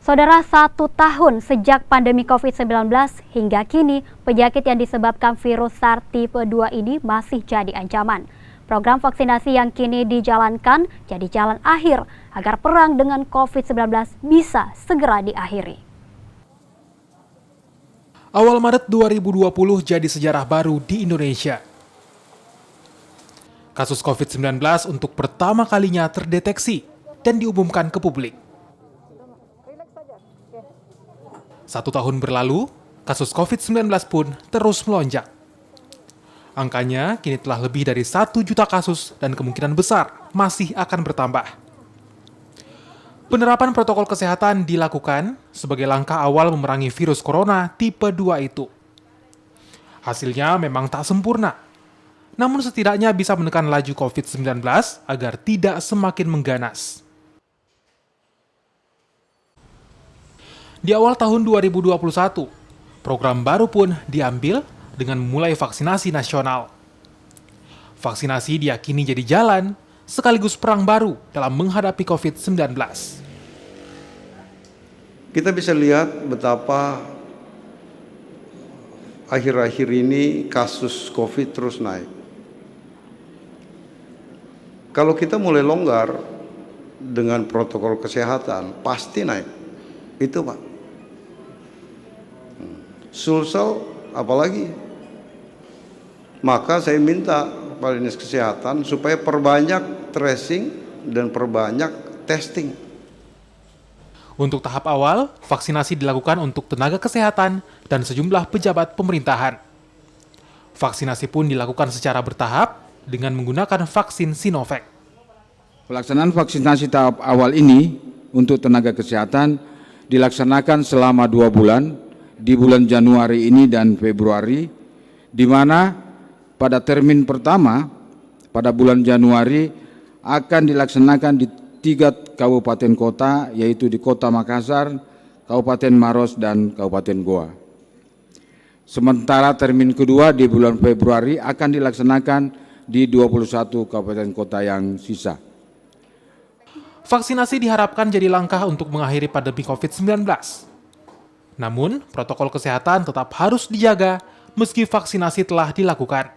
Saudara, 1 tahun sejak pandemi COVID-19 hingga kini, penyakit yang disebabkan virus SARS tipe 2 ini masih jadi ancaman. Program vaksinasi yang kini dijalankan jadi jalan akhir agar perang dengan COVID-19 bisa segera diakhiri. Awal Maret 2020 jadi sejarah baru di Indonesia. Kasus COVID-19 untuk pertama kalinya terdeteksi dan diumumkan ke publik. 1 tahun berlalu, kasus COVID-19 pun terus melonjak. Angkanya kini telah lebih dari 1 juta kasus dan kemungkinan besar masih akan bertambah. Penerapan protokol kesehatan dilakukan sebagai langkah awal memerangi virus corona tipe 2 itu. Hasilnya memang tak sempurna, namun setidaknya bisa menekan laju COVID-19 agar tidak semakin mengganas. Di awal tahun 2021, program baru pun diambil dengan memulai vaksinasi nasional. Vaksinasi diyakini jadi jalan sekaligus perang baru dalam menghadapi COVID-19. Kita bisa lihat betapa akhir-akhir ini kasus COVID terus naik. Kalau kita mulai longgar dengan protokol kesehatan, pasti naik. Itu Pak. Sulsel apalagi. Maka saya minta kepada Dinas Kesehatan supaya perbanyak tracing dan perbanyak testing. Untuk tahap awal, vaksinasi dilakukan untuk tenaga kesehatan dan sejumlah pejabat pemerintahan. Vaksinasi pun dilakukan secara bertahap dengan menggunakan vaksin Sinovac. Pelaksanaan vaksinasi tahap awal ini untuk tenaga kesehatan dilaksanakan selama 2 bulan, di bulan Januari ini dan Februari, di mana pada termin pertama pada bulan Januari akan dilaksanakan di 3 kabupaten kota, yaitu di Kota Makassar, Kabupaten Maros, dan Kabupaten Goa. Sementara termin kedua di bulan Februari akan dilaksanakan di 21 kabupaten kota yang sisa. Vaksinasi diharapkan jadi langkah untuk mengakhiri pandemi COVID-19. Namun, protokol kesehatan tetap harus dijaga meski vaksinasi telah dilakukan.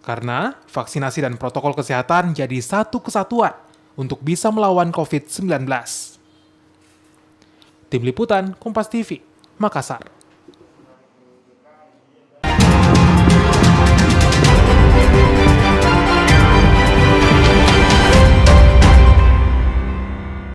Karena vaksinasi dan protokol kesehatan jadi satu kesatuan untuk bisa melawan COVID-19. Tim Liputan Kompas TV, Makassar.